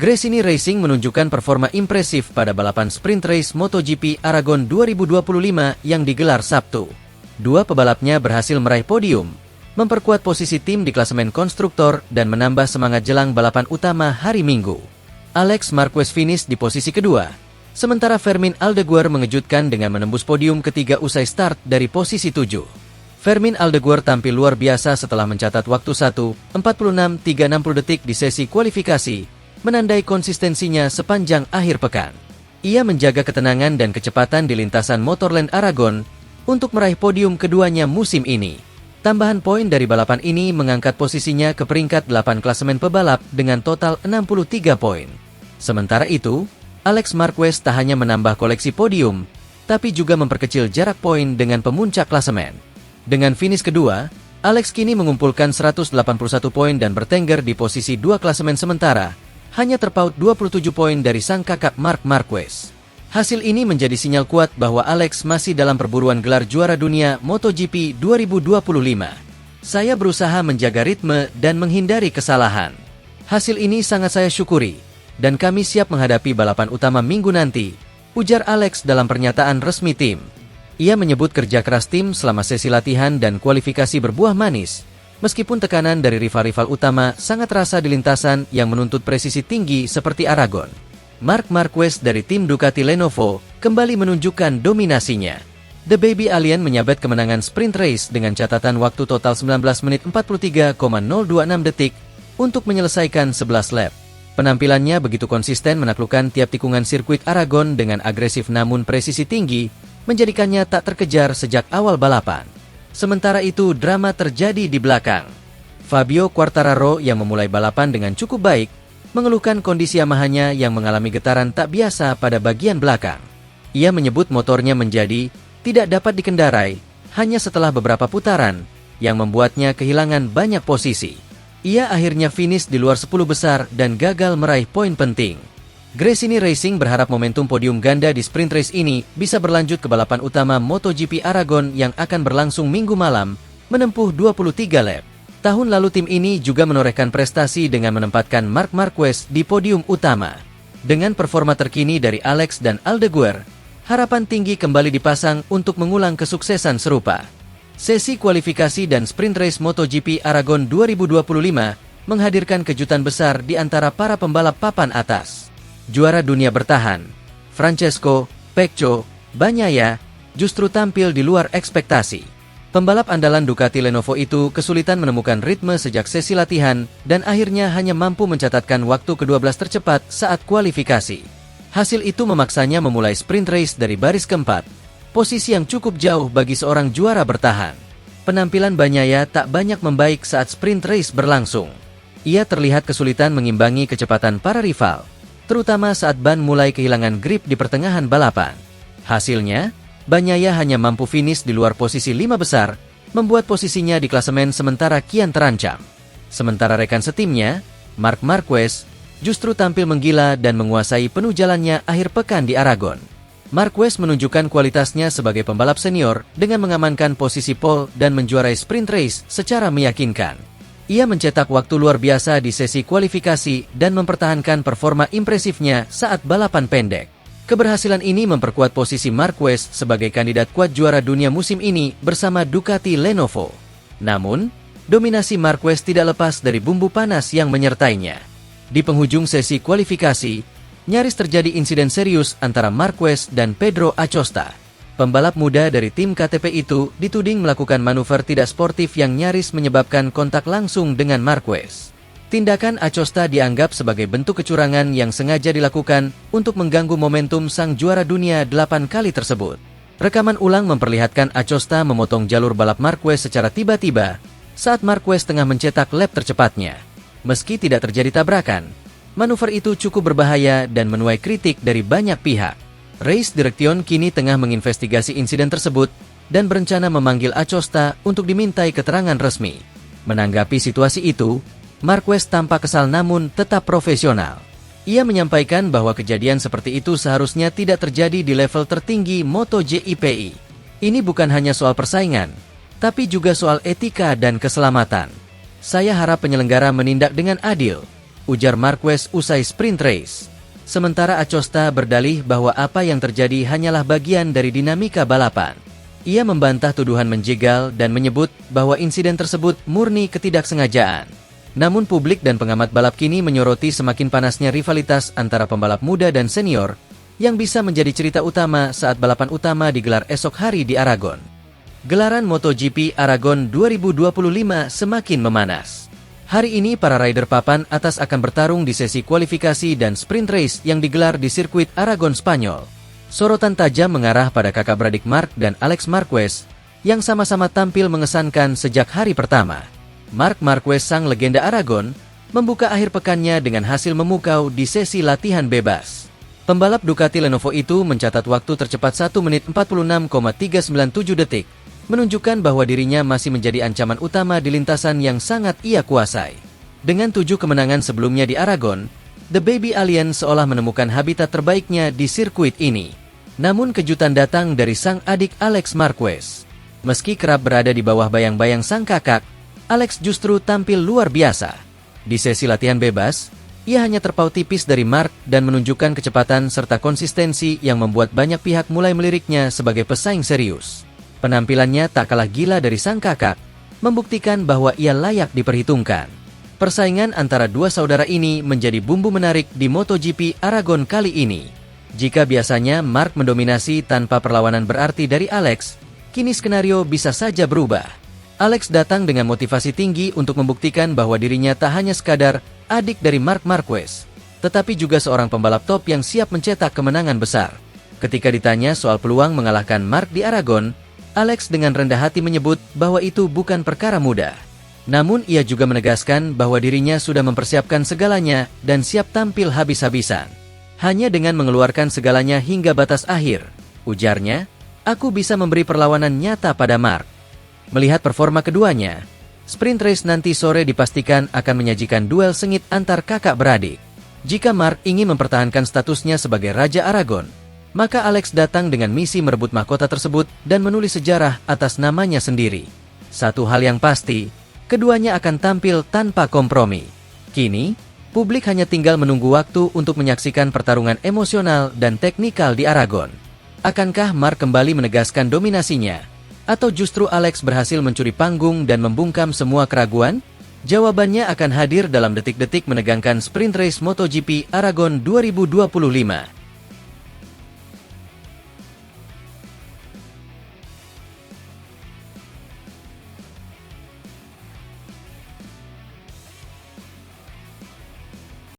Gresini Racing menunjukkan performa impresif pada balapan sprint race MotoGP Aragon 2025 yang digelar Sabtu. Dua pebalapnya berhasil meraih podium, memperkuat posisi tim di klasemen konstruktor dan menambah semangat jelang balapan utama hari Minggu. Alex Marquez finish di posisi kedua, sementara Fermin Aldeguer mengejutkan dengan menembus podium ketiga usai start dari posisi 7. Fermin Aldeguer tampil luar biasa setelah mencatat waktu 1:46.360 detik di sesi kualifikasi, menandai konsistensinya sepanjang akhir pekan. Ia menjaga ketenangan dan kecepatan di lintasan Motorland Aragon untuk meraih podium keduanya musim ini. Tambahan poin dari balapan ini mengangkat posisinya ke peringkat 8 klasemen pebalap dengan total 63 poin. Sementara itu, Alex Marquez tak hanya menambah koleksi podium, tapi juga memperkecil jarak poin dengan pemuncak klasemen. Dengan finish kedua, Alex kini mengumpulkan 181 poin dan bertengger di posisi 2 klasemen sementara, hanya terpaut 27 poin dari sang kakak Marc Marquez. Hasil ini menjadi sinyal kuat bahwa Alex masih dalam perburuan gelar juara dunia MotoGP 2025. Saya berusaha menjaga ritme dan menghindari kesalahan. Hasil ini sangat saya syukuri, dan kami siap menghadapi balapan utama minggu nanti, ujar Alex dalam pernyataan resmi tim. Ia menyebut kerja keras tim selama sesi latihan dan kualifikasi berbuah manis, meskipun tekanan dari rival-rival utama sangat terasa di lintasan yang menuntut presisi tinggi seperti Aragon. Marc Marquez dari tim Ducati Lenovo kembali menunjukkan dominasinya. The Baby Alien menyabet kemenangan sprint race dengan catatan waktu total 19 menit 43,026 detik untuk menyelesaikan 11 lap. Penampilannya begitu konsisten menaklukkan tiap tikungan sirkuit Aragon dengan agresif namun presisi tinggi, menjadikannya tak terkejar sejak awal balapan. Sementara itu, drama terjadi di belakang. Fabio Quartararo yang memulai balapan dengan cukup baik, mengeluhkan kondisi Yamahanya yang mengalami getaran tak biasa pada bagian belakang. Ia menyebut motornya menjadi tidak dapat dikendarai, hanya setelah beberapa putaran, yang membuatnya kehilangan banyak posisi. Ia akhirnya finish di luar 10 besar dan gagal meraih poin penting. Gresini Racing berharap momentum podium ganda di sprint race ini bisa berlanjut ke balapan utama MotoGP Aragon yang akan berlangsung minggu malam, menempuh 23 lap. Tahun lalu tim ini juga menorehkan prestasi dengan menempatkan Marc Marquez di podium utama. Dengan performa terkini dari Alex dan Aldeguer, harapan tinggi kembali dipasang untuk mengulang kesuksesan serupa. Sesi kualifikasi dan sprint race MotoGP Aragon 2025 menghadirkan kejutan besar di antara para pembalap papan atas. Juara dunia bertahan, Francesco Pecco Bagnaia, justru tampil di luar ekspektasi. Pembalap andalan Ducati Lenovo itu kesulitan menemukan ritme sejak sesi latihan dan akhirnya hanya mampu mencatatkan waktu ke-12 tercepat saat kualifikasi. Hasil itu memaksanya memulai sprint race dari baris keempat, posisi yang cukup jauh bagi seorang juara bertahan. Penampilan Bagnaia tak banyak membaik saat sprint race berlangsung. Ia terlihat kesulitan mengimbangi kecepatan para rival, terutama saat ban mulai kehilangan grip di pertengahan balapan. Hasilnya, Bagnaia hanya mampu finish di luar posisi 5 besar, membuat posisinya di klasemen sementara kian terancam. Sementara rekan setimnya, Marc Marquez, justru tampil menggila dan menguasai penuh jalannya akhir pekan di Aragon. Marquez menunjukkan kualitasnya sebagai pembalap senior dengan mengamankan posisi pole dan menjuarai sprint race secara meyakinkan. Ia mencetak waktu luar biasa di sesi kualifikasi dan mempertahankan performa impresifnya saat balapan pendek. Keberhasilan ini memperkuat posisi Marquez sebagai kandidat kuat juara dunia musim ini bersama Ducati Lenovo. Namun, dominasi Marquez tidak lepas dari bumbu panas yang menyertainya. Di penghujung sesi kualifikasi, nyaris terjadi insiden serius antara Marquez dan Pedro Acosta. Pembalap muda dari tim KTP itu dituding melakukan manuver tidak sportif yang nyaris menyebabkan kontak langsung dengan Marquez. Tindakan Acosta dianggap sebagai bentuk kecurangan yang sengaja dilakukan untuk mengganggu momentum sang juara dunia 8 kali tersebut. Rekaman ulang memperlihatkan Acosta memotong jalur balap Marquez secara tiba-tiba saat Marquez tengah mencetak lap tercepatnya. Meski tidak terjadi tabrakan, manuver itu cukup berbahaya dan menuai kritik dari banyak pihak. Race Direction kini tengah menginvestigasi insiden tersebut dan berencana memanggil Acosta untuk dimintai keterangan resmi. Menanggapi situasi itu, Marquez tampak kesal namun tetap profesional. Ia menyampaikan bahwa kejadian seperti itu seharusnya tidak terjadi di level tertinggi MotoGP. Ini bukan hanya soal persaingan, tapi juga soal etika dan keselamatan. Saya harap penyelenggara menindak dengan adil. ujar Marquez usai sprint race. Sementara Acosta berdalih bahwa apa yang terjadi hanyalah bagian dari dinamika balapan. Ia membantah tuduhan menjegal dan menyebut bahwa insiden tersebut murni ketidaksengajaan. Namun publik dan pengamat balap kini menyoroti semakin panasnya rivalitas antara pembalap muda dan senior yang bisa menjadi cerita utama saat balapan utama digelar esok hari di Aragon. Gelaran MotoGP Aragon 2025 semakin memanas. Hari ini para rider papan atas akan bertarung di sesi kualifikasi dan sprint race yang digelar di sirkuit Aragon Spanyol. Sorotan tajam mengarah pada kakak beradik Marc dan Alex Marquez yang sama-sama tampil mengesankan sejak hari pertama. Marc Marquez, sang legenda Aragon, membuka akhir pekannya dengan hasil memukau di sesi latihan bebas. Pembalap Ducati Lenovo itu mencatat waktu tercepat 1 menit 46,397 detik, menunjukkan bahwa dirinya masih menjadi ancaman utama di lintasan yang sangat ia kuasai. Dengan 7 kemenangan sebelumnya di Aragon, The Baby Alien seolah menemukan habitat terbaiknya di sirkuit ini. Namun kejutan datang dari sang adik Alex Marquez. Meski kerap berada di bawah bayang-bayang sang kakak, Alex justru tampil luar biasa. Di sesi latihan bebas, ia hanya terpaut tipis dari Marc dan menunjukkan kecepatan serta konsistensi yang membuat banyak pihak mulai meliriknya sebagai pesaing serius. Penampilannya tak kalah gila dari sang kakak, membuktikan bahwa ia layak diperhitungkan. Persaingan antara dua saudara ini menjadi bumbu menarik di MotoGP Aragon kali ini. Jika biasanya Marc mendominasi tanpa perlawanan berarti dari Alex, kini skenario bisa saja berubah. Alex datang dengan motivasi tinggi untuk membuktikan bahwa dirinya tak hanya sekadar adik dari Marc Marquez, tetapi juga seorang pembalap top yang siap mencetak kemenangan besar. Ketika ditanya soal peluang mengalahkan Marc di Aragon, Alex dengan rendah hati menyebut bahwa itu bukan perkara mudah. Namun ia juga menegaskan bahwa dirinya sudah mempersiapkan segalanya dan siap tampil habis-habisan. Hanya dengan mengeluarkan segalanya hingga batas akhir, ujarnya, aku bisa memberi perlawanan nyata pada Marc. Melihat performa keduanya, sprint race nanti sore dipastikan akan menyajikan duel sengit antar kakak beradik. Jika Marc ingin mempertahankan statusnya sebagai Raja Aragon, maka Alex datang dengan misi merebut mahkota tersebut dan menulis sejarah atas namanya sendiri. Satu hal yang pasti, keduanya akan tampil tanpa kompromi. Kini, publik hanya tinggal menunggu waktu untuk menyaksikan pertarungan emosional dan teknikal di Aragon. Akankah Marc kembali menegaskan dominasinya? Atau justru Alex berhasil mencuri panggung dan membungkam semua keraguan? Jawabannya akan hadir dalam detik-detik menegangkan sprint race MotoGP Aragon 2025.